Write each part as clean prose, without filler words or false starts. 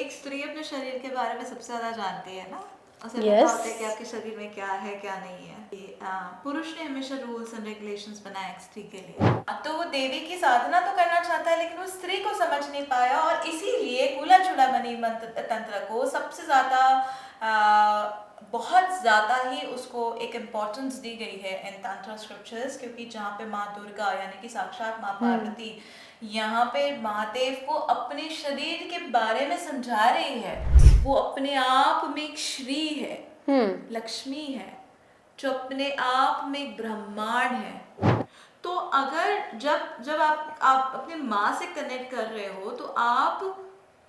एक स्त्री अपने शरीर के बारे में सबसे ज्यादा जानती है ना। उसे पता यस। होता है कि आपके शरीर में क्या है क्या नहीं है। पुरुष ने हमेशा रूल्स एंड रेगुलेशंस बनाए एक स्त्री के लिए। तो वो देवी की साधना तो करना चाहता है लेकिन वो स्त्री को समझ नहीं पाया और इसीलिए कूला चूड़ामणि मंत्र तंत्र को सबसे ज्यादा बहुत ज्यादा ही उसको एक इम्पोर्टेंस दी गई है इन तंत्र स्क्रिप्चर्स, क्योंकि जहाँ पे माँ दुर्गा यानी कि साक्षात माँ पार्वती यहाँ पे महादेव को अपने शरीर के बारे में समझा रही है। वो अपने आप में एक श्री है, लक्ष्मी है, जो अपने आप में एक ब्रह्मांड है। तो अगर जब जब आप अपने माँ से कनेक्ट कर रहे हो तो आप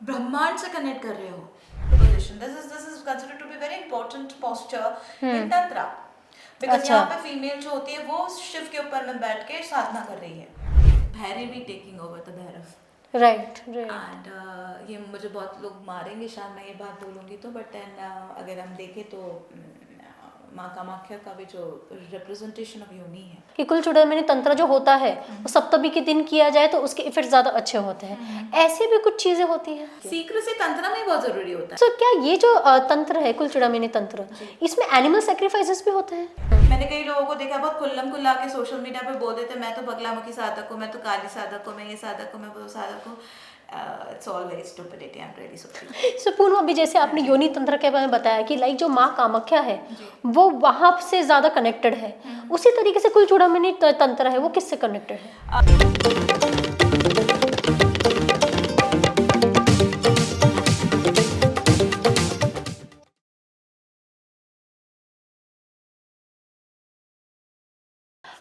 ब्रह्मांड से कनेक्ट कर रहे हो। Position, this is considered to be very important posture in tantra, because अच्छा। यहाँ पे फीमेल जो होती है वो शिव के ऊपर में बैठ के साधना कर रही है। Bhairavi taking over the Bhairav. Right. And ये मुझे बहुत लोग मारेंगे शायद मैं ये बात बोलूँगी तो, बट देन अगर हम देखें तो माँ कामाख्या का भी जो रिप्रेजेंटेशन ऑफ योनि है कि कुल चूड़ामणि तंत्र जो होता है वो सप्तमी के दिन किया जाए तो उसके इफेक्ट ज्यादा अच्छे होते हैं। ऐसी भी कुछ चीजें होती हैं। सीक्रेसी तंत्र में बहुत जरूरी होता है। तो क्या ये जो तंत्र है कुल चूड़ामणि तंत्र, इसमें एनिमल सेक्रीफाइसेस भी होते हैं? मैंने कई लोगों को देखा बहुत खुल्लम खुल्ला के सोशल मीडिया पे बोल देते मैं तो बगलामुखी साधक हूँ, मैं तो काली साधक हूँ, मैं ये साधक हूँ, मैं वो साधक हूँ। It's all very stupidity, I am really sorry. So Poonam, अभी जैसे आपने योनि तंत्र के बारे में बताया कि लाइक जो माँ कामाख्या है वो वहां से ज्यादा कनेक्टेड है, उसी तरीके से कुल चूड़ामणि तंत्र है वो किससे कनेक्टेड है?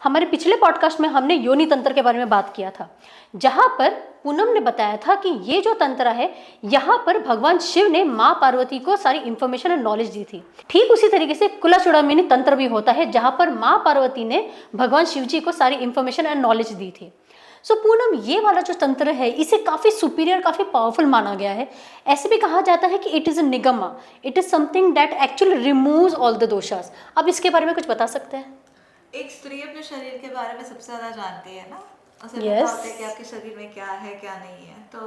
हमारे पिछले पॉडकास्ट में हमने योनि तंत्र के बारे में बात किया था, जहां पर पूनम ने बताया था कि ये जो तंत्र है यहाँ पर भगवान शिव ने माँ पार्वती को सारी इंफॉर्मेशन एंड नॉलेज दी थी। ठीक उसी तरीके से कुला चूड़ामणि तंत्र भी होता है जहां पर माँ पार्वती ने भगवान शिव जी को सारी इंफॉर्मेशन एंड नॉलेज दी थी। सो पूनम, ये वाला जो तंत्र है इसे काफी सुपीरियर, काफी पावरफुल माना गया है। ऐसे भी कहा जाता है कि it is enigma, it is something that actually removes all the दोषास। अब इसके बारे में कुछ बता सकते हैं? एक स्त्री अपने शरीर के बारे में सबसे ज्यादा जानती है ना। उसे पता Yes. होता है कि आपके शरीर में क्या है क्या नहीं है। तो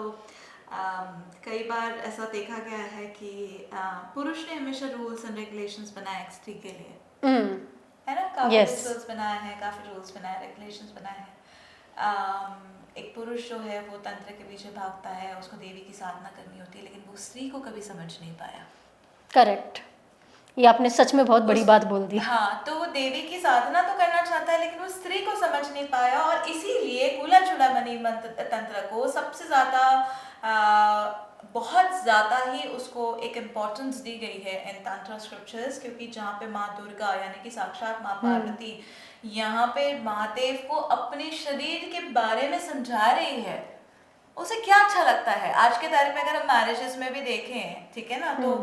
कई बार ऐसा देखा गया है कि पुरुष ने हमेशा रूल्स एंड रेगुलेशंस बनाए एक स्त्री के लिए, है ना। काफी Yes. रूल्स बनाए हैं, काफी रूल्स बनाए, रेगुलेशंस बनाए हैं। एक पुरुष जो है वो तंत्र के पीछे भागता है, उसको देवी की साधना करनी होती है, लेकिन वो स्त्री को कभी समझ नहीं पाया। करेक्ट, ये आपने सच में बहुत बड़ी बात बोल दी। हाँ, तो वो देवी की साधना तो करना चाहता है लेकिन वो स्त्री को समझ नहीं पाया और इसीलिए कूला चूड़ामणि मंत्र तंत्र को सबसे ज्यादा बहुत ज्यादा ही उसको एक इम्पोर्टेंस दी गई है इन तंत्र स्क्रिप्चर्स, क्योंकि जहाँ पे माँ दुर्गा यानी कि साक्षात माँ पार्वती यहाँ पे महादेव को अपने शरीर के बारे में समझा रही है। उसे क्या अच्छा लगता है। आज के तारीख में अगर हम मैरिजेस में भी देखें, ठीक है ना, तो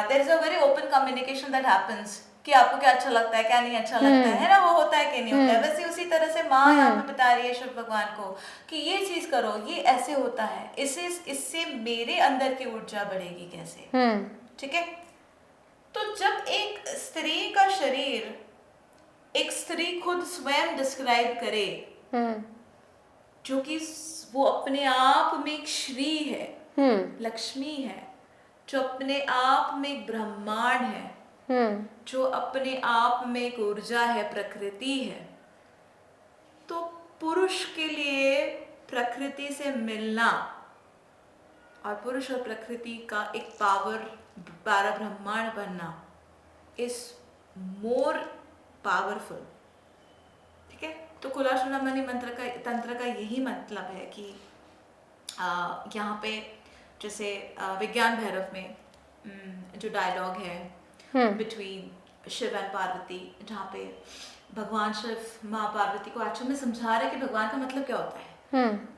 there is a very open communication that happens कि आपको क्या अच्छा लगता है क्या नहीं अच्छा लगता है ना, वो होता है कि नहीं होता है। वैसे उसी तरह से माँ यहाँ पे बता रही है शिव भगवान को कि ये चीज करो, ये ऐसे होता है, इससे मेरे अंदर की ऊर्जा बढ़ेगी कैसे, ठीक है। तो जब एक स्त्री का शरीर एक स्त्री खुद स्वयं डिस्क्राइब करे, जो कि वो अपने आप में एक श्री है, लक्ष्मी है, जो अपने आप में एक ब्रह्मांड है, जो अपने आप में एक ऊर्जा है, प्रकृति है। तो पुरुष के लिए प्रकृति से मिलना और पुरुष और प्रकृति का एक पारा ब्रह्मांड बनना इज मोर पावरफुल, ठीक है। तो कूला चूड़ामणि तंत्र का यही मतलब है कि यहाँ पे जैसे विज्ञान भैरव में जो डायलॉग है बिटवीन शिव एंड पार्वती, जहाँ पे भगवान शिव माँ पार्वती को एक्चुअली में समझा रहे कि भगवान का मतलब क्या होता है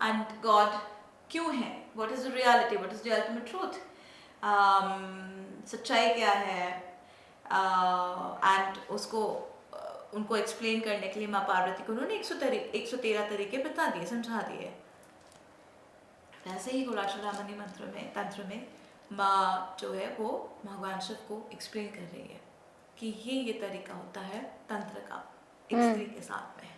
एंड गॉड क्यों है, what is the reality, what is the ultimate truth, सच्चाई क्या है, एंड उसको उनको एक्सप्लेन करने के लिए माँ पार्वती को उन्होंने 113 तरीके बता दिए, समझा दिए। वैसे ही कूला चूड़ामणि तंत्र में माँ जो है वो भगवान शिव को एक्सप्लेन कर रही है कि ये तरीका होता है तंत्र का एक स्त्री के साथ में।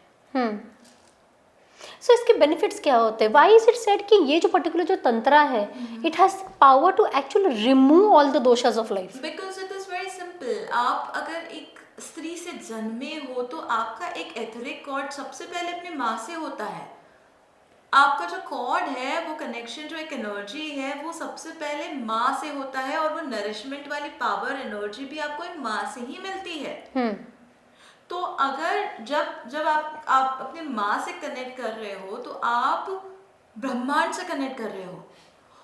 सो इसके बेनिफिट्स क्या होते हैं? व्हाई इज इट सेड कि ये जो पर्टिकुलर जो तंत्रा है it has power to actually remove all the दोषास of life? Because it is very simple. आप अगर एक स्त्री से जन्मे हो तो आपका एक एथरिक कॉर्ड सबसे पहले अपनी माँ से होता है। आपका जो कॉर्ड है, वो कनेक्शन, जो एक एनर्जी है, वो सबसे पहले माँ से होता है, और वो नरिशमेंट वाली पावर एनर्जी भी आपको एक माँ से ही मिलती है। तो अगर जब आप अपने माँ से कनेक्ट कर रहे हो तो आप ब्रह्मांड से कनेक्ट कर रहे हो,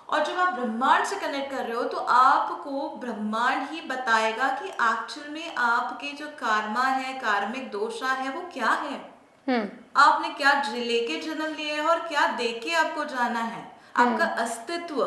और जब आप ब्रह्मांड से कनेक्ट कर रहे हो तो आपको ब्रह्मांड ही बताएगा कि एक्चुअल में आपके जो कार्मा है, कार्मिक दोषा है, वो क्या है। आपने क्या लेके जन्म लिया है और क्या देके आपको जाना है। आपका अस्तित्व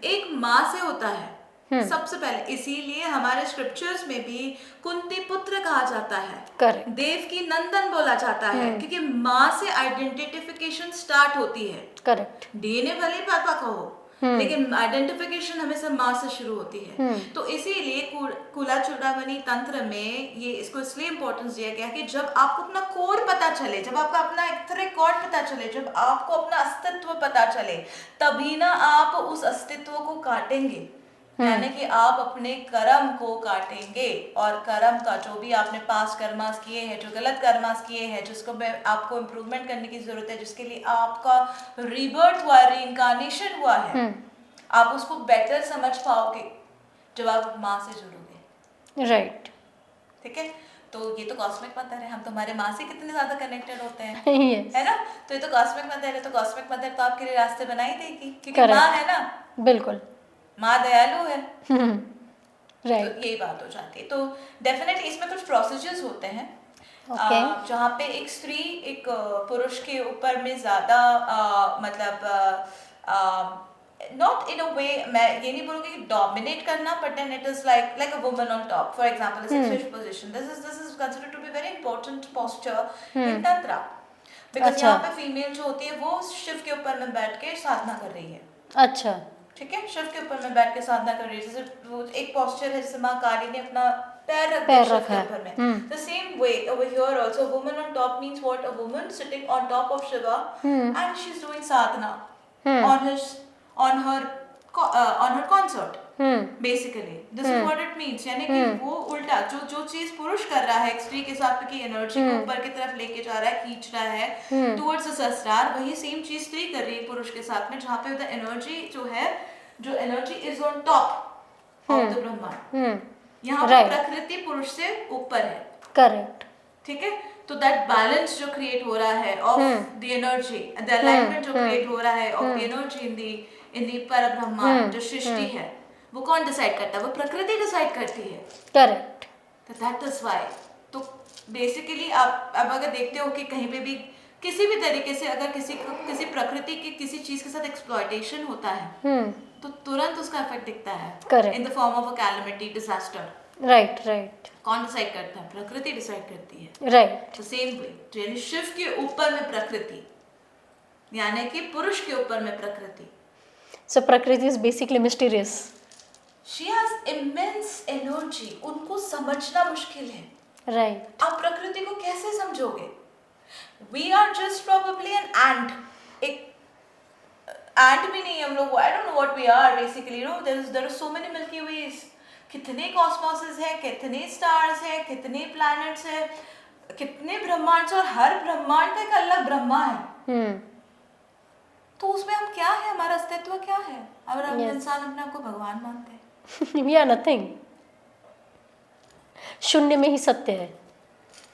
एक माँ से होता है सबसे पहले। इसीलिए हमारे स्क्रिप्चर्स में भी कुंती पुत्र कहा जाता है, करेक्ट, देव की नंदन बोला जाता है, क्योंकि माँ से आइडेंटिफिकेशन स्टार्ट होती है। करेक्ट, डीएनए भले ही पापा का हो, लेकिन आइडेंटिफिकेशन हमेशा माँ से शुरू होती है। तो इसीलिए कुला चूड़ामणि तंत्र में ये इसको इसलिए इम्पोर्टेंस दिया गया कि जब आपको अपना कोर पता चले, जब आपका अपना एथरिक कॉर्ड पता चले, जब आपको अपना अस्तित्व पता चले, तभी ना आप उस अस्तित्व को काटेंगे। यानी कि आप अपने कर्म को काटेंगे, और कर्म का जो भी आपने पास कर्मास किए हैं, जो गलत कर्मास किए हैं, जिसको आपको इम्प्रूवमेंट करने की जरूरत है, जिसके लिए आपका रीबर्थ हुआ, रीइंकार्नेशन हुआ है, आप उसको बेटर समझ पाओगे जब आप माँ से जुड़ोगे। राइट, ठीक है। तो ये तो कॉस्मिक मदर है, हम तुम्हारे माँ से कितने ज्यादा कनेक्टेड होते हैं, yes. है ना। तो ये तो कॉस्मिक मदर है, तो कॉस्मिक मदर तो आपके लिए रास्ते बनाई देगी, क्योंकि माँ है ना, बिल्कुल, माँ दयालु है। राइट, तो यही बात हो जाती है। तो डेफिनेटली इसमें कुछ प्रोसीजर्स होते हैं जहाँ पे एक स्त्री एक पुरुष के ऊपर में ज्यादा मतलब नॉट इन अ वे, मैं ये नहीं बोलूँगी कि डोमिनेट करना, but then it is like a woman on top. For example six position, this is considered to be very important posture in tantra, because यहाँ पे फीमेल जो होती है वो शिव के ऊपर में बैठ के साधना कर रही है। अच्छा, ठीक है, शिव के ऊपर में बैठ के साधना कर रही है। जैसे वो एक पोस्चर है जैसे माँ काली ने अपना पैर रख दिया शिव के ऊपर में। The same way over here also woman on top means what, a woman sitting on top of Shiva and she is doing Sadhana on her consort basically. This is what it means, यानी कि वो उल्टा जो चीज पुरुष कर रहा है एक स्त्री के साथ की एनर्जी को ऊपर की तरफ लेके जा रहा है, खींच रहा है टुवर्ड्स द सहस्रार, वही सेम चीज स्त्री कर रही है पुरुष के साथ में, जहाँ पे द एनर्जी जो energy is on top of the ब्रह्मांड। यहाँ पे प्रकृति पुरुष से ऊपर है। करेक्ट, ठीक है। तो दैट बैलेंस जो क्रिएट हो रहा है of the energy, the alignment जो क्रिएट हो रहा है ऑफ द एनर्जी इन दी पर ब्रह्मांड जो सृष्टि है, वो कौन डिसाइड करता है? वो प्रकृति डिसाइड करती है। करेक्ट, तो दैट इज व्हाई। तो बेसिकली आप अब अगर देखते हो कि कहीं पे भी किसी भी तरीके से अगर किसी प्रकृति की किसी चीज के साथ एक्सप्लॉयटेशन होता है तो तुरंत उसका इफेक्ट दिखता है in the form of a calamity, disaster. Right, right, कौन डिसाइड करता है? प्रकृति डिसाइड करती है। राइट, तो सेम वे, यानी शिव के ऊपर में प्रकृति, यानी कि पुरुष के ऊपर में प्रकृति। सो प्रकृति is basically mysterious. She has immense energy, उनको समझना मुश्किल है। राइट, आप प्रकृति को कैसे समझोगे? We are just probably an ant. एक एंट भी नहीं हम लोग, I don't know what we are basically, you know there are so many Milky Ways. कितने कॉस्मोसेस हैं, कितने स्टार्स हैं, कितने प्लैनेट्स हैं, कितने ब्रह्मांड, और हर ब्रह्मांड का एक अलग ब्रह्मा है। तो उसमें हम क्या है, हमारा अस्तित्व क्या है? और हम इंसान अपने आप को भगवान मानते हैं। वी आर नथिंग, शून्य में ही सत्य है।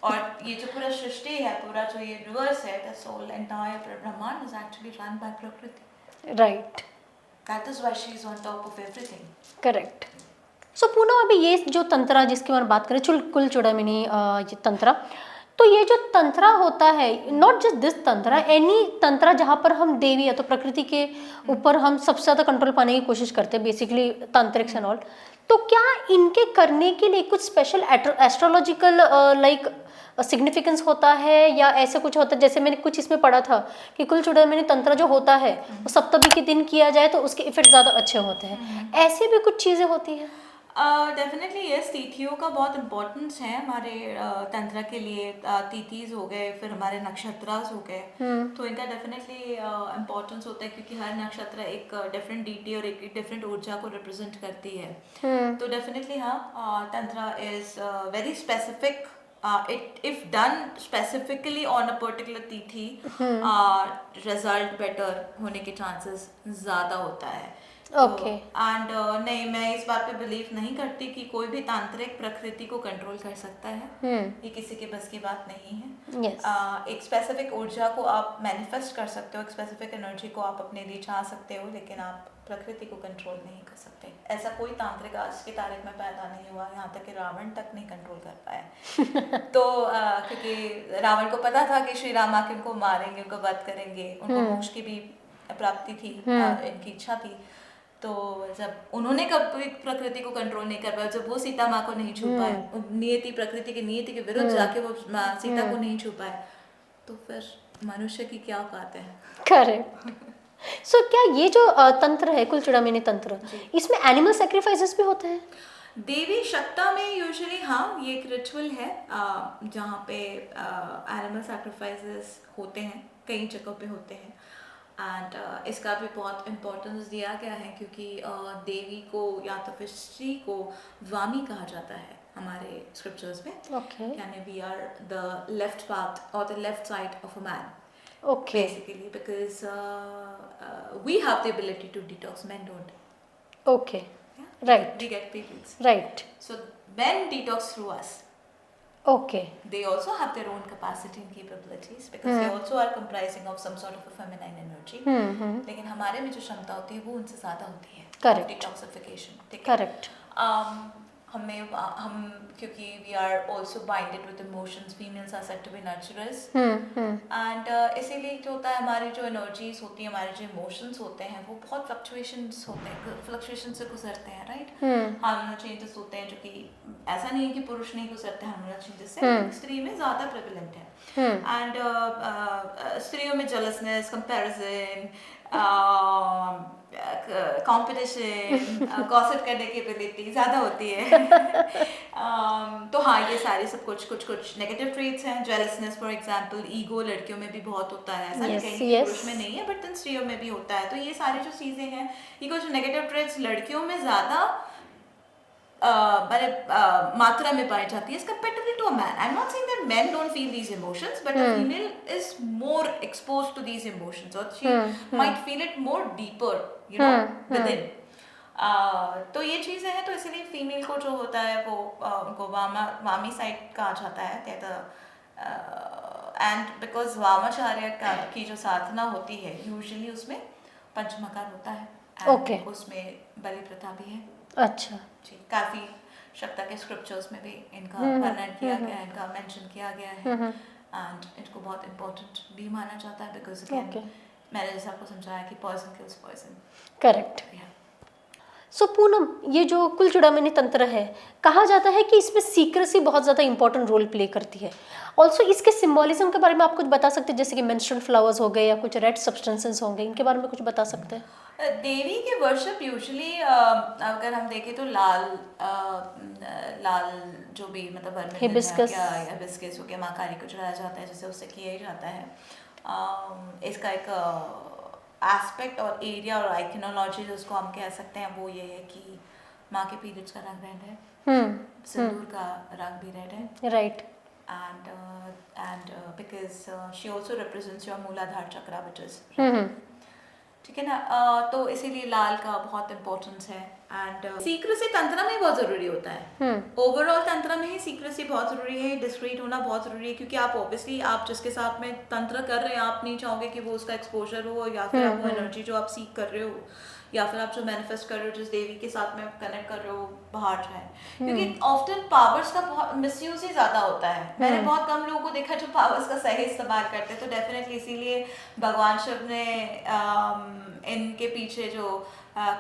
और ये जो पूरा सृष्टि है, पूरा जो ये यूनिवर्स है, the soul entire Brahmand is actually run by Prakriti. Right, that is why she is on top of everything. Correct. So Poonam, अभी ये जो तंत्रा जिसके बारे में बात करें, कुल चूड़ामणि ये तंत्रा, तो ये जो तंत्रा होता है, not just this tantra, any tantra जहाँ पर हम देवी या तो प्रकृति के ऊपर हम सबसे ज़्यादा कंट्रोल पाने की कोशिश करते हैं, बेसिकली तांत्रिक्स एंड ऑल, तो क्या इनके करने के लिए कुछ स्पेशल एस्ट्रोलॉजिकल लाइक सिग्निफिकेंस होता है, या ऐसे कुछ होता है? जैसे मैंने कुछ इसमें पढ़ा था कि कुल चूड़ामणि तंत्र जो होता है वो सप्तमी के दिन किया जाए तो उसके इफेक्ट ज़्यादा अच्छे होते हैं, ऐसे भी कुछ चीज़ें होती हैं? डेफिनेटली यस, तिथियों का बहुत इम्पोर्टेंस है हमारे तंत्र के लिए। तिथिज हो गए, फिर हमारे नक्षत्रास हो गए, तो इनका डेफिनेटली इम्पोर्टेंस होता है क्योंकि हर नक्षत्र एक डिफरेंट डीटी और एक डिफरेंट ऊर्जा को रिप्रेजेंट करती है। तो डेफिनेटली हाँ, तंत्र is very specific. If done specifically on a particular तिथि, रिजल्ट बेटर होने के चांसेस ज़्यादा होता है। Okay. एंड नहीं, मैं इस बात पे बिलीव नहीं करती कि कोई भी तांत्रिक प्रकृति को कंट्रोल कर सकता है। ये किसी के बस की बात नहीं है। Yes. एक स्पेसिफिक ऊर्जा को आप मैनिफेस्ट कर सकते हो, एक स्पेसिफिक एनर्जी को आप अपने लिए चाह सकते हो, लेकिन आप प्रकृति को कंट्रोल नहीं कर सकते। ऐसा कोई तांत्रिक आज की तारीख में पैदा नहीं हुआ, यहाँ तक कि रावण तक नहीं कंट्रोल कर पाया। तो क्योंकि रावण को पता था कि श्री राम आके उनको मारेंगे, उनको वध करेंगे, उनको मोक्ष की भी प्राप्ति थी, इनकी इच्छा थी। तो जब उन्होंने कभी प्रकृति को कंट्रोल नहीं कर पाया, जब वो सीता माँ को नहीं छू पाए, नियति प्रकृति की नियति के विरुद्ध जाके वो सीता को नहीं छू पाए, तो फिर मनुष्य की क्या औकात है। करेक्ट। सो क्या ये जो तंत्र है कुलचूड़ामणि तंत्र, इसमें एनिमल सैक्रिफाइसेस भी होते हैं? देवी शक्ता में यूजुअली हाँ, ये एक रिचुअल है जहाँ पे एनिमल सैक्रिफाइसेस होते हैं, कई जगहों पे होते हैं। एंड इसका भी बहुत इम्पोर्टेंस दिया गया है क्योंकि देवी को या तो फिर स्त्री को वामी कहा जाता है हमारे स्क्रिप्चर्स में। Okay. यानी we are the left path और the left side of a man, Okay. basically, because we have the ability to detox, men don't. Okay. Yeah? Right. We get periods. Right. So men detox through us. Okay. They also have their own capacity and capabilities because they also are comprising of some sort of a feminine energy. लेकिन हमारे में जो क्षमता होती है वो उनसे ज़्यादा होती है। Correct. Detoxification. ठीक है? Correct. हम क्योंकि we are also binded with emotions, females are said to be nurturers. And इसीलिए जो होता है, हमारी जो एनर्जीज होती है, हमारे जो इमोशंस होते हैं, वो बहुत फ्लक्चुएशंस होते हैं, फ्लक्चुएशन से गुजरते हैं, राइट। हार्मोनल चेंजेस होते हैं जो कि ऐसा नहीं है कि पुरुष नहीं गुजरते हार्मोनल चेंजेस से, स्त्री में ज़्यादा प्रेवलेंट है। एंड स्त्रियों में जेलसनेस, कंपैरिजन, कंपटीशन, गॉसिप करने की एबिलिटी ज़्यादा होती है। तो हाँ, ये सारे सब कुछ नेगेटिव ट्रेट्स हैं। जेलसनेस फॉर एग्जांपल, ईगो लड़कियों में भी बहुत होता है, ऐसा नहीं कहीं पुरुष में नहीं है, बट इन स्त्रियों में भी होता है। तो ये सारी जो चीज़ें हैं, ये कुछ नेगेटिव ट्रेट्स लड़कियों में ज़्यादा मात्रा में पाई जाती है as comparatively to a man. I'm not saying that men don't feel these emotions, but a female is more exposed to these emotions, or she might feel it more deeper, you know, within. तो ये चीज़ें हैं, तो इसलिए female को जो होता है वो उनको वामी साइड कहा जाता है। एंड बिकॉज वामाचार्य की जो साधना होती है, यूजुअली उसमें पंचमकार होता है, Okay. उसमें बलि प्रथा भी है। अच्छा जी, काफ़ी शक्ता के स्क्रिप्चर्स में भी इनका वर्णन किया गया है, इनका मेंशन किया गया है, एंड इनको बहुत इम्पोर्टेंट भी माना जाता है बिकॉज अगेन मैंने जैसे आपको समझाया कि poison kills poison. Correct. So Poonam, ये जो कुलचूड़ामणि तंत्र है, कहा जाता है कि इसमें सीक्रेसी बहुत ज़्यादा इंपॉर्टेंट रोल प्ले करती है। ऑल्सो इसके सिम्बॉलिज्म के बारे में आप कुछ बता सकते हैं, जैसे कि मेंस्ट्रुअल फ्लावर्स हो गए या कुछ रेड सब्सटेंसेस होंगे, इनके बारे में कुछ बता सकते हैं? देवी के वर्शिप यूजुअली अगर हम देखें तो लाल जो भी मतलब हिबिस्कस हो गया, माँ काली को चढ़ाया जाता है, जैसे उससे किया ही जाता है। इसका एक एस्पेक्ट और एरिया और आइकनोलॉजी जिसको हम कह सकते हैं वो ये है कि माँ के पीरियड्स का रंग रेड है, सिंदूर का रंग भी रेड है, right. And because she also represents your मूलाधार चक्रा व्हिच इज, ठीक है ना। तो इसीलिए लाल का बहुत इम्पोर्टेंस है। एंड सीक्रेसी तंत्र में ही बहुत ज़रूरी होता है, ओवरऑल तंत्र में ही सीक्रेसी बहुत ज़रूरी है, डिस्क्रीट होना बहुत ज़रूरी है, क्योंकि आप ऑब्वियसली आप जिसके साथ में तंत्र कर रहे हैं, आप नहीं चाहोगे कि वो उसका एक्सपोजर हो, या फिर आप वो एनर्जी जो आप सीख कर रहे हो, या फिर आप जो मैनिफेस्ट कर रहे हो, जिस देवी के साथ में कनेक्ट कर रहे हो, बाहर जाए। क्योंकि ऑफ्टन पावर्स का बहुत मिसयूज ही ज़्यादा होता है। मैंने बहुत कम लोगों को देखा जो पावर्स का सही इस्तेमाल करते हैं। तो डेफिनेटली इसीलिए भगवान शिव ने इनके पीछे जो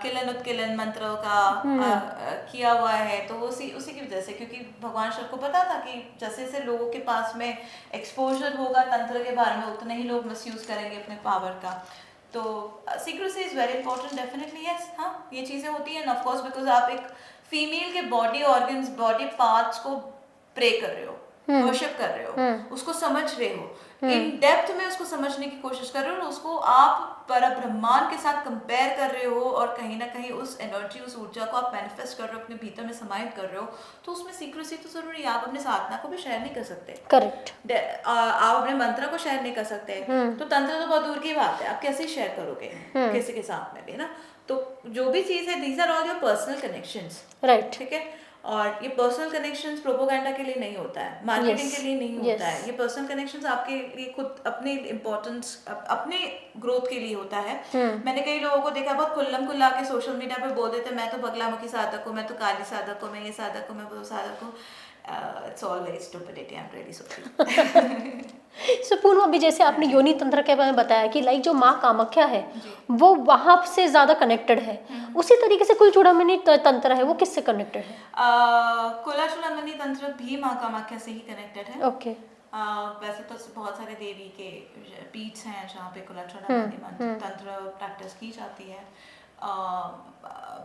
किलन उत्किलन मंत्रों का किया हुआ है, तो वो उसी की वजह से, क्योंकि भगवान शिव को पता था कि जैसे जैसे लोगों के पास में एक्सपोजर होगा तंत्र के बारे में, उतने ही लोग मिसयूज करेंगे अपने पावर का। तो secrecy is very important, definitely yes. हाँ, ये चीज़ें होती हैं ऑफ कोर्स, बिकॉज आप एक फीमेल के बॉडी ऑर्गन्स, बॉडी पार्ट्स को प्रे कर रहे हो, वर्शिप कर रहे हो, उसको समझ रहे हो, इन डेप्थ में उसको समझने की कोशिश कर रहे हो, और उसको आप परब्रह्मांड के साथ कंपेयर कर रहे हो, और कहीं ना कहीं उस एनर्जी, उस ऊर्जा को आप मैनिफेस्ट कर रहे हो, अपने भीतर में समाहित कर रहे हो, तो उसमें सीक्रेसी तो जरूरी है। आप अपने साधना को भी शेयर नहीं कर सकते, करेक्ट। आप अपने मंत्र को शेयर नहीं कर सकते, तो तंत्र तो बहुत दूर की बात है, आप कैसे शेयर करोगे किसी के साथ में भी ना। तो जो भी चीज़ है, these are all your personal connections, right. ठीक है। और ये पर्सनल कनेक्शंस प्रोपोगंडा के लिए नहीं होता है, मार्केटिंग Yes. के लिए नहीं होता Yes. है। ये पर्सनल कनेक्शंस आपके लिए खुद अपने इम्पोर्टेंस, अपने ग्रोथ के लिए होता है। मैंने कई लोगों को देखा बहुत खुल्लम खुल्ला के सोशल मीडिया पे बोल देते, मैं तो बगलामुखी साधक हूँ, मैं तो काली साधक हूँ, मैं ये साधक हूँ, मैं वो साधक हूँ। It's all very stupidity, I am really sorry. So Poonam, अभी जैसे आपने योनि तंत्र के बारे में बताया कि लाइक जो माँ कामाख्या है जी। वो वहां से ज्यादा कनेक्टेड है, उसी तरीके से कुल चूड़ामणि तंत्र है वो किससे कनेक्टेड है? कुला चूड़ामणि तंत्र भी माँ कामाख्या से ही कनेक्टेड है। ओके। वैसे तो बहुत सारे देवी के पीठ हैं जहाँ पे कुला चूड़ामणि तंत्र प्रैक्टिस की जाती है,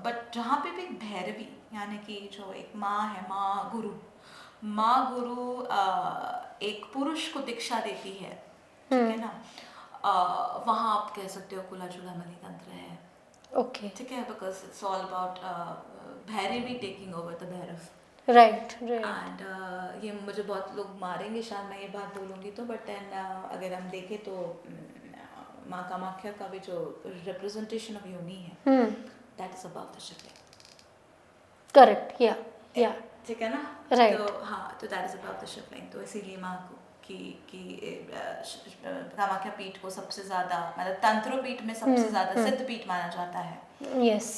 बट जहाँ पे भी भैरवी यानी कि जो एक माँ है, माँ गुरु एक पुरुष को दीक्षा देती है, ठीक है ना, वहाँ आप कह सकते हो कुला चूड़ामणि तंत्र है। ओके। ठीक है, because it's all about Bhairavi taking over the Bhairav. Right. And ये मुझे बहुत लोग मारेंगे शायद मैं ये बात बोलूँगी तो, बट देन अगर हम देखें तो माँ कामाख्या का भी जो रिप्रेजेंटेशन ऑफ योनि है, that is about the Shivling. Correct. या ठीक है ना, Right. तो हाँ, तो दैट इज अबाउट द शिवलिंग। तो इसीलिए माँ की कामाख्या पीठ को सबसे ज्यादा, मतलब तंत्र पीठ में सबसे ज्यादा सिद्ध पीठ माना जाता है। यस।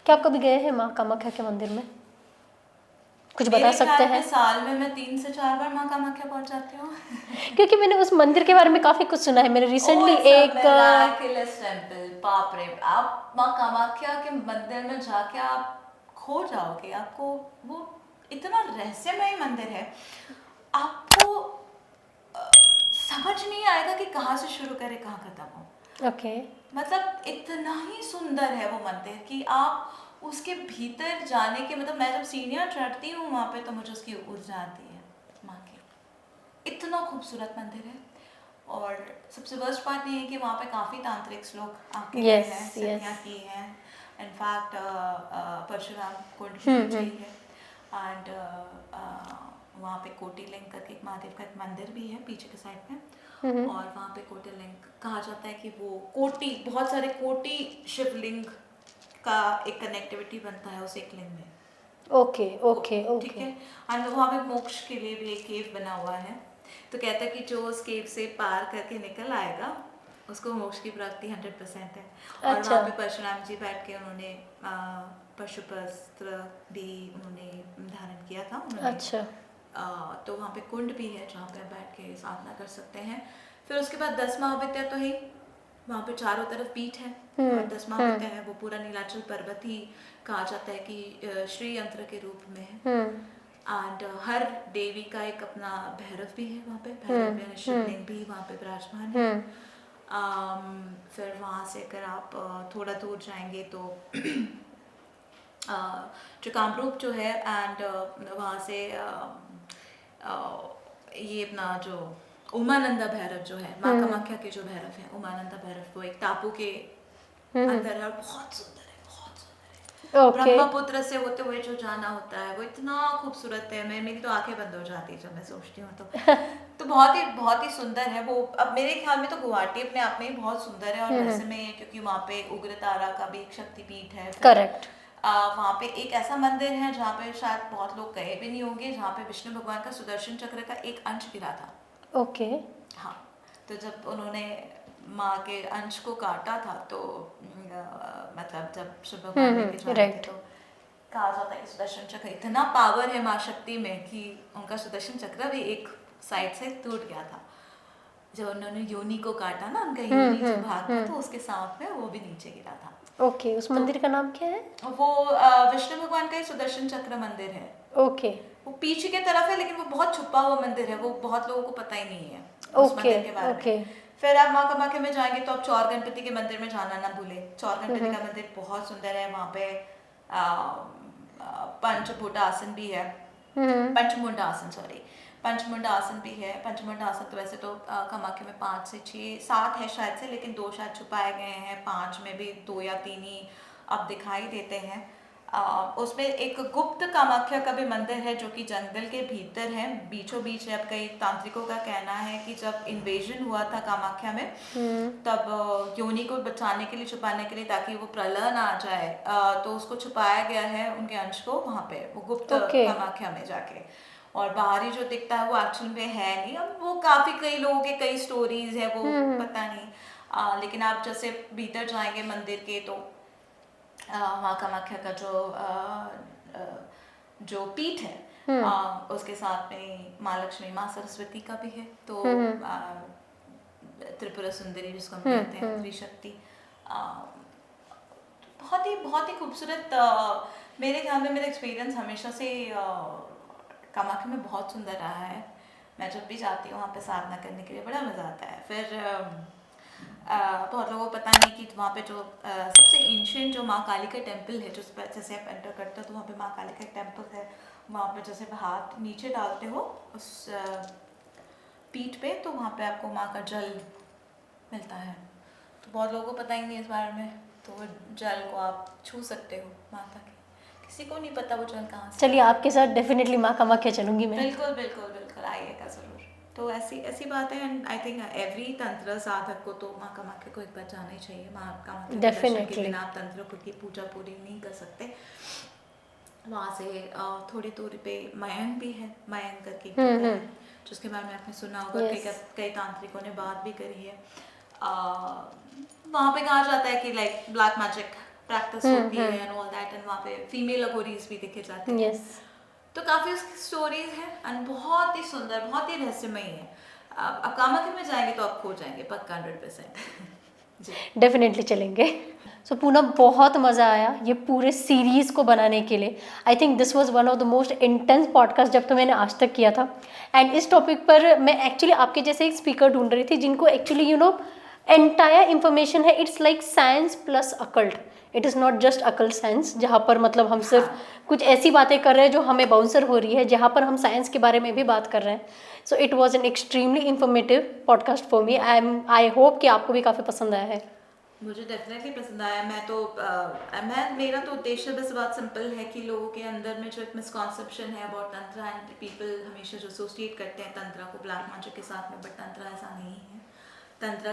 क्या आप कभी गए हैं माँ कामाख्या के मंदिर में? कुछ बता मेरे सकते ख्याल में हैं? साल में मैं 3 से 4 बार माँ कामाख्या पहुंच जाती हूँ। क्योंकि मैंने उस मंदिर के बारे में काफी कुछ सुना है। मैंने रिसेंटली एक मिराकुलस टेम्पल, बाप रे, आप माँ कामाख्या के मंदिर में जाके आप खो जाओगे। आपको वो इतना रहस्यमय मंदिर है, आपको समझ नहीं आएगा कि कहाँ से शुरू करे कहाँ खत्म हो। ओके। मतलब इतना ही सुंदर है वो मंदिर कि आप उसके भीतर जाने के, मतलब मैं जब सीढ़ियाँ चढ़ती हूँ वहाँ पे तो मुझे उसकी ऊर्जा आती है माँ की। इतना खूबसूरत मंदिर है। और सबसे वर्स्ट बात ये है कि वहाँ पे काफ़ी तांत्रिक लोग आके गए हैं, सिद्धियाँ की हैं। इनफैक्ट परशुराम कुंड भी है, एंड वहाँ पे कोटिलिंग करके एक महादेव का एक मंदिर भी है पीछे के साइड में, और वहाँ पे कोटिलिंग कहा जाता है कि वो बहुत सारे कोटि शिवलिंग का एक कनेक्टिविटी बनता है उस एक लिंग में। Okay okay okay. ठीक है। एंड वहाँ पे मोक्ष के लिए भी एक केव बना हुआ है, तो कहता है कि जो उस केव से पार करके निकल आएगा उसको मोक्ष की प्राप्ति 100% है। और अच्छा। वहाँ पे परशुराम जी बैठ के उन्होंने पशुपस्त्र भी उन्होंने धारण किया था उन्होंने। अच्छा। तो वहाँ पे कुंड भी है जहाँ पे आप बैठ के साधना कर सकते हैं। फिर उसके बाद 10 महाविद्या तो है, वहाँ पे चारों तरफ पीठ है, और 10 महाविद्या है वो पूरा नीलाचल पर्वत ही कहा जाता है कि श्री यंत्र के रूप में है। एंड हर देवी का एक अपना भैरव भी है वहाँ पे, भैरव यानी शिवलिंग भी वहाँ पे विराजमान है। फिर वहाँ से अगर आप थोड़ा दूर जाएंगे तो जो कामरूप जो है, एंड वहाँ से ये अपना जो उमानंदा भैरव जो है, माँ कामाख्या के जो भैरव है उमानंदा भैरव, वो एक टापू के अंदर है और बहुत सुंदर है, बहुत सुंदर है। ओके। ब्रह्मपुत्र से होते हुए जो जाना होता है वो इतना खूबसूरत है, मेरी तो आंखें बंद हो जाती है जब मैं सोचती हूँ तो बहुत ही सुंदर है वो। अब मेरे ख्याल में तो गुवाहाटी अपने आप में ही बहुत सुंदर है, और वैसे में क्योंकि वहाँ पे उग्र तारा का भी एक शक्तिपीठ है। करेक्ट। वहाँ पे एक ऐसा मंदिर है जहाँ पे शायद बहुत लोग गए भी नहीं होंगे, जहाँ पे विष्णु भगवान का सुदर्शन चक्र का एक अंश गिरा था। ओके। हाँ, तो जब उन्होंने माँ के अंश को काटा था तो मतलब जब शिव भगवान लेके जा रहे थे तो कहा जाता है कि सुदर्शन चक्र, इतना पावर है माँ शक्ति में कि उनका सुदर्शन चक्र भी एक साइड से टूट गया था। जब उन्होंने योनि को काटा ना, उनका योनि जो भाग था तो उसके साथ में वो भी नीचे गिरा था। ओके। उस मंदिर का नाम क्या है? वो विष्णु भगवान का ही सुदर्शन चक्र मंदिर है। ओके। वो पीछे की तरफ है, लेकिन वो बहुत छुपा हुआ मंदिर है, वो बहुत लोगों को पता ही नहीं है उस मंदिर के बारे में। फिर आप माँ कामाख्या में जाएंगे तो आप चौर गणपति के मंदिर में जाना ना भूले। चौर गणपति का मंदिर बहुत सुंदर है। वहाँ पे पंचमुंडा आसन भी है, पंचमुंडा आसन, सॉरी, पंचमुंडा आसन भी है। पंचमुंडा आसन तो वैसे तो कामाख्या में 5 से 6 7 है शायद से, लेकिन 2 शायद छुपाए गए हैं, 5 में भी 2 या 3 ही अब दिखाई देते हैं। उसमें एक गुप्त कामाख्या का भी मंदिर है जो कि जंगल के भीतर है, बीचों बीच है। अब कई तांत्रिकों का कहना है कि जब इन्वेजन हुआ था कामाख्या में, तब योनि को बचाने के लिए, छुपाने के लिए, ताकि वो प्रलय ना आ जाए, तो उसको छुपाया गया है, उनके अंश को वहाँ पे, वो गुप्त कामाख्या में जाके। और बाहरी जो दिखता है वो एक्चुअल में है नहीं। अब वो काफी, कई लोगों के कई स्टोरीज है, वो पता नहीं। लेकिन आप जैसे भीतर जाएंगे मंदिर के तो माँ कामाख्या का जो पीठ है, उसके साथ में माँ लक्ष्मी, माँ सरस्वती का भी है, तो त्रिपुरा सुंदरी जिसको हम कहते हैं, त्रिशक्ति, बहुत ही खूबसूरत। मेरे ख्याल में मेरा एक्सपीरियंस हमेशा से कामाख्या में बहुत सुंदर रहा है। मैं जब भी जाती हूँ वहाँ पे साधना करने के लिए बड़ा मज़ा आता है। फिर बहुत लोगों को पता नहीं कि वहाँ पे जो सबसे एंशिएंट जो माँ काली का टेम्पल है, जो जैसे आप एंटर करते हो तो वहाँ पे माँ काली का टेम्पल है। वहाँ पे जैसे हाथ नीचे डालते हो उस पीठ पे, तो वहाँ पे आपको माँ का जल मिलता है। तो बहुत लोगों को पता ही नहीं इस बारे में, तो वो जल को आप छू सकते हो माता के, किसी को नहीं पता वो जल कहाँ से। चलिए आपके साथ डेफिनेटली माँ कामाख्या चलूंगी मैं। बिल्कुल बिल्कुल बिल्कुल, आइएगा ज़रूर। तो ऐसी बात है। एंड आई थिंक एवरी तंत्र साधक को तो माँ कामाख्या को एक बार जाना ही चाहिए। माँ कामाख्या के दर्शन के बिना आप तंत्र को की पूजा पूरी नहीं कर सकते। वहाँ से थोड़ी दूरी पे मयंक भी है, मयंक करके जगह है, जिसके बारे में आपने सुना होगा। कई तांत्रिकों ने बात भी करी है। वहाँ पे कहा जाता है कि लाइक ब्लैक मैजिक प्रैक्टिस होती है एंड ऑल दैट, एंड वहाँ पे फीमेल अघोरीज भी देखे जाते हैं। तो काफ़ी उसकी स्टोरीज हैं एंड बहुत ही सुंदर, बहुत ही रहस्यमयी है। आप कामाख्या में जाएंगे तो आप खो जाएंगे पक्का, 100%। डेफिनेटली चलेंगे। सो पूनम, बहुत मज़ा आया ये पूरे सीरीज़ को बनाने के लिए। I think this was one of the most intense podcast जब तो मैंने आज तक किया था। एंड इस टॉपिक पर मैं एक्चुअली आपके जैसे एक स्पीकर ढूंढ रही थी जिनको एक्चुअली एंटायर इंफॉर्मेशन है। It's like science plus occult, it is not just occult science, जहाँ पर मतलब हम सिर्फ कुछ ऐसी बातें कर रहे हैं जो हमें बाउंसर हो रही है, जहाँ पर हम साइंस के बारे में भी बात कर रहे हैं। So it was an extremely informative podcast for me. I hope कि आपको भी काफ़ी पसंद आया है। मुझे डेफिनेटली पसंद आया। मेरा तो उद्देश्य बस बहुत सिंपल है कि लोगों के अंदर में जो एक मिसकॉन्सेप्शन है अबाउट तंत्र, एंड पीपल हमेशा जो एसोसिएट करते हैं तंत्र को ब्लैक मैजिक के साथ में, बट तंत्र ऐसा नहीं है। तंत्र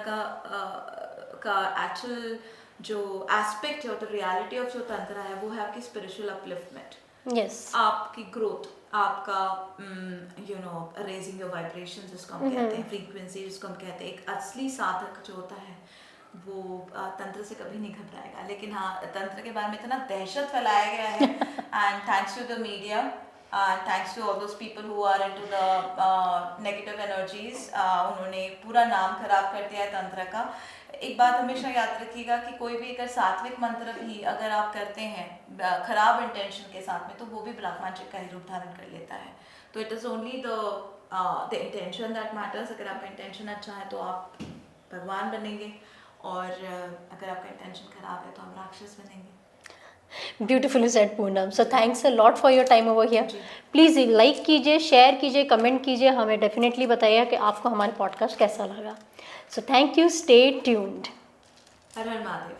का एक्चुअल जो एस्पेक्ट है, तो रियलिटी ऑफ जो तंत्र है वो है आपकी स्पिरिचुअल अपलिफ्टमेंट, आपकी ग्रोथ, आपका रेजिंग योर वाइब्रेशन जिसको हम कहते हैं, फ्रीक्वेंसी जिसको हम कहते हैं। एक असली साधक जो होता है वो तंत्र से कभी नहीं घबराएगा। लेकिन हाँ, तंत्र के बारे में इतना दहशत फैलाया गया है and thanks to the media, thanks to all those people who are into the negative energies, उन्होंने पूरा नाम खराब कर दिया है तंत्र का। एक बात हमेशा याद रखिएगा कि कोई भी अगर सात्विक मंत्र भी अगर आप करते हैं खराब इंटेंशन के साथ में, तो वो भी ब्लैक मैजिक का ही रूप धारण कर लेता है। तो it is only the intention that matters. अगर आपका इंटेंशन अच्छा है तो आप भगवान बनेंगे, और अगर आपका इंटेंशन खराब है तो हम राक्षस बनेंगे। Beautifully said Poonam. So thanks a lot for your time over here. Please like कीजिए, शेयर कीजिए, कमेंट कीजिए, हमें डेफिनेटली बताइए कि आपको हमारे पॉडकास्ट कैसा लगा। So thank you, stay tuned. Her her Mahadev.